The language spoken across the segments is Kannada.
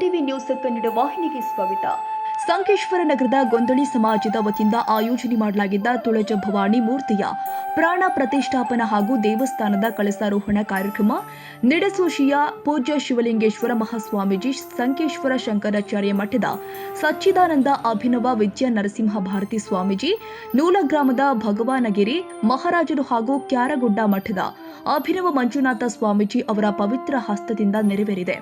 ಎಂಟಿವಿ ನ್ಯೂಸ್ ಕನ್ನಡ ವಾಹಿನಿಗೆ ಸ್ವಾಗತ. ಸಂಕೇಶ್ವರ ನಗರದ ಗೊಂದಳಿ ಸಮಾಜದ ವತಿಯಿಂದ ಆಯೋಜನೆ ಮಾಡಲಾಗಿದ್ದ ತುಳಜ ಭವಾನಿ ಮೂರ್ತಿಯ ಪ್ರಾಣ ಪ್ರತಿಷ್ಠಾಪನಾ ಹಾಗೂ ದೇವಸ್ಥಾನದ ಕಳಸಾರೋಹಣ ಕಾರ್ಯಕ್ರಮ ನಿಡಸೋಶಿಯ ಪೂಜ್ಯ ಶಿವಲಿಂಗೇಶ್ವರ ಮಹಾಸ್ವಾಮೀಜಿ, ಸಂಕೇಶ್ವರ ಶಂಕರಾಚಾರ್ಯ ಮಠದ ಸಚ್ಚಿದಾನಂದ ಅಭಿನವ ವಿದ್ಯಾ ನರಸಿಂಹ ಭಾರತಿ ಸ್ವಾಮೀಜಿ, ನೂಲ ಗ್ರಾಮದ ಭಗವಾನಗಿರಿ ಮಹಾರಾಜರು ಹಾಗೂ ಕ್ಯಾರಗುಡ್ಡ ಮಠದ ಅಭಿನವ ಮಂಜುನಾಥ ಸ್ವಾಮೀಜಿ ಅವರ ಪವಿತ್ರ ಹಸ್ತದಿಂದ ನೆರವೇರಿದೆ.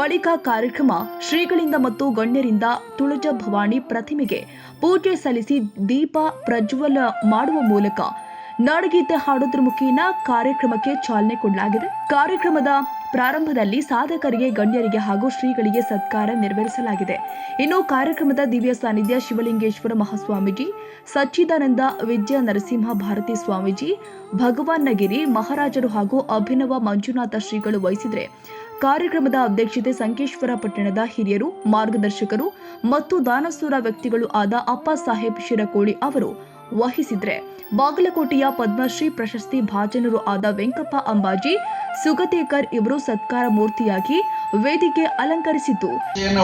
ಬಳಿಕ ಕಾರ್ಯಕ್ರಮ ಶ್ರೀಗಳಿಂದ ಮತ್ತು ಗಣ್ಯರಿಂದ ತುಳಜ ಭವಾನಿ ಪ್ರತಿಮೆಗೆ ಪೂಜೆ ಸಲ್ಲಿಸಿ ದೀಪ ಪ್ರಜ್ವಲ ಮಾಡುವ ಮೂಲಕ ನಾಡಗೀತೆ ಹಾಡುವುದರ ಮುಖೇನ ಕಾರ್ಯಕ್ರಮಕ್ಕೆ ಚಾಲನೆ ಕೊಡಲಾಗಿದೆ. ಕಾರ್ಯಕ್ರಮದ ಪ್ರಾರಂಭದಲ್ಲಿ ಸಾಧಕರಿಗೆ, ಗಣ್ಯರಿಗೆ ಹಾಗೂ ಶ್ರೀಗಳಿಗೆ ಸತ್ಕಾರ ನೆರವೇರಿಸಲಾಗಿದೆ. ಇನ್ನು ಕಾರ್ಯಕ್ರಮದ ದಿವ್ಯ ಸಾನ್ನಿಧ್ಯ ಶಿವಲಿಂಗೇಶ್ವರ ಮಹಾಸ್ವಾಮೀಜಿ, ಸಚ್ಚಿದಾನಂದ ವಿದ್ಯಾ ನರಸಿಂಹ ಭಾರತಿ ಸ್ವಾಮೀಜಿ, ಭಗವಾನಗಿರಿ ಮಹಾರಾಜರು ಹಾಗೂ ಅಭಿನವ ಮಂಜುನಾಥ ಶ್ರೀಗಳು ವಹಿಸಿದರೆ, ಕಾರ್ಯಕ್ರಮದ ಅಧ್ಯಕ್ಷತೆ ಸಂಕೇಶ್ವರ ಪಟ್ಟಣದ ಹಿರಿಯರು, ಮಾರ್ಗದರ್ಶಕರು ಮತ್ತು ದಾನಸೂರ ವ್ಯಕ್ತಿಗಳು ಆದ ಅಪ್ಪ ಸಾಹೇಬ್ ಶಿರಕೋಳಿ ಅವರು ವಹಿಸಿದ್ರೆ, ಬಾಗಲಕೋಟೆಯ ಪದ್ಮಶ್ರೀ ಪ್ರಶಸ್ತಿ ಭಾಜನರು ಆದ ವೆಂಕಪ್ಪ ಅಂಬಾಜಿ ಸುಗತೇಕರ್ ಇವರು ಸತ್ಕಾರ ಮೂರ್ತಿಯಾಗಿ ವೇದಿಕೆ ಅಲಂಕರಿಸಿತು.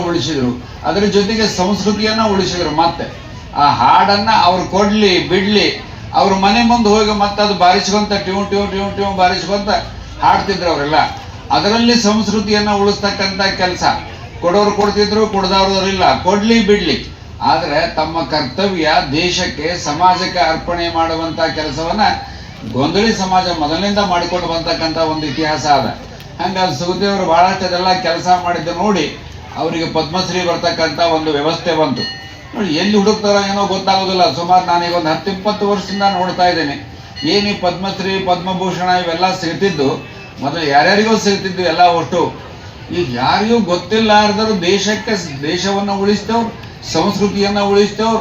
ಉಳಿಸಿದ್ರು, ಅದರ ಜೊತೆಗೆ ಸಂಸ್ಕೃತಿಯನ್ನ ಉಳಿಸಿದ್ರು. ಮತ್ತೆ ಆ ಹಾಡನ್ನ ಅವ್ರು ಕೊಡ್ಲಿ ಬಿಡ್ಲಿ, ಅವ್ರ ಮನೆ ಮುಂದೆ ಹೋಗಿ ಮತ್ತೆ ಅದು ಬಾರಿಸ್ಕೊಂತ ಟ್ಯೂ ಟ್ಯೂ ಟ್ಯೂ ಟ್ಯೂ ಬಾರಿಸ್ಕೊಂತ ಹಾಡ್ತಿದ್ರು ಅವರೆಲ್ಲ. ಅದರಲ್ಲಿ ಸಂಸ್ಕೃತಿಯನ್ನ ಉಳಿಸ್ತಕ್ಕಂಥ ಕೆಲಸ ಕೊಡೋರು ಕೊಡ್ತಿದ್ರು, ಕೊಡದವ್ರಿಲ್ಲ, ಕೊಡ್ಲಿ ಬಿಡ್ಲಿ. ಆದರೆ ತಮ್ಮ ಕರ್ತವ್ಯ ದೇಶಕ್ಕೆ, ಸಮಾಜಕ್ಕೆ ಅರ್ಪಣೆ ಮಾಡುವಂತ ಕೆಲಸವನ್ನ ಗೊಂದಳಿ ಸಮಾಜ ಮೊದಲಿನಿಂದ ಮಾಡಿಕೊಂಡು ಬಂತಕ್ಕಂಥ ಒಂದು ಇತಿಹಾಸ ಅದ. ಹಂಗಾಗಿ ಸುಗದೇವರು ಬಹಳಷ್ಟು ಅದೆಲ್ಲ ಕೆಲಸ ಮಾಡಿದ್ದು ನೋಡಿ ಅವರಿಗೆ ಪದ್ಮಶ್ರೀ ಬರ್ತಕ್ಕಂಥ ಒಂದು ವ್ಯವಸ್ಥೆ ಬಂತು. ನೋಡಿ, ಎಲ್ಲಿ ಹುಡುಕ್ತಾರೋ ಏನೋ ಗೊತ್ತಾಗೋದಿಲ್ಲ. ಸುಮಾರು ನಾನೀಗ ಒಂದು 10-20 ವರ್ಷದಿಂದ ನೋಡ್ತಾ ಇದ್ದೇನೆ. ಏನು ಈ ಪದ್ಮಶ್ರೀ, ಪದ್ಮಭೂಷಣ ಇವೆಲ್ಲ ಸಿಗ್ತಿದ್ದು ಮೊದಲು ಯಾರ್ಯಾರಿಗೂ ಸಿಗ್ತಿದ್ದು ಎಲ್ಲ ಒಟ್ಟು. ಈಗ ಯಾರಿಗೂ ಗೊತ್ತಿಲ್ಲಾರ್ದರು ದೇಶವನ್ನು ಉಳಿಸಿದವ್ರು, ಸಂಸ್ಕೃತಿಯನ್ನ ಉಳಿಸಿದವ್ರು,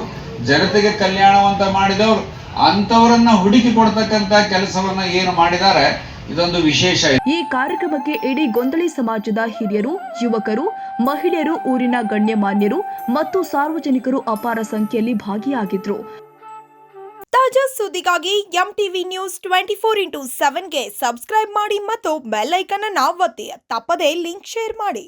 ಜನತೆಗೆ ಕಲ್ಯಾಣವಂತ ಮಾಡಿದವ್ರು, ಅಂತವರನ್ನ ಹುಡುಕಿ ಕೊಡ್ತಕ್ಕಂಥ ಕೆಲಸವನ್ನ ಏನು ಮಾಡಿದ್ದಾರೆ, ಇದೊಂದು ವಿಶೇಷ. ಈ ಕಾರ್ಯಕ್ರಮಕ್ಕೆ ಇಡೀ ಗೊಂದಳಿ ಸಮಾಜದ ಹಿರಿಯರು, ಯುವಕರು, ಮಹಿಳೆಯರು, ಊರಿನ ಗಣ್ಯಮಾನ್ಯರು ಮತ್ತು ಸಾರ್ವಜನಿಕರು ಅಪಾರ ಸಂಖ್ಯೆಯಲ್ಲಿ ಭಾಗಿಯಾಗಿದ್ರು. ತಾಜಾ ಸುದ್ದಿಗಾಗಿ ಎಂಟಿವಿ ನ್ಯೂಸ್ 24x7ಗೆ ಸಬ್ಸ್ಕ್ರೈಬ್ ಮಾಡಿ ಮತ್ತು ಬೆಲ್ ಐಕಾನ್ ಅನ್ನು ಒತ್ತಿ. ತಪ್ಪದೇ ಲಿಂಕ್ ಶೇರ್ ಮಾಡಿ.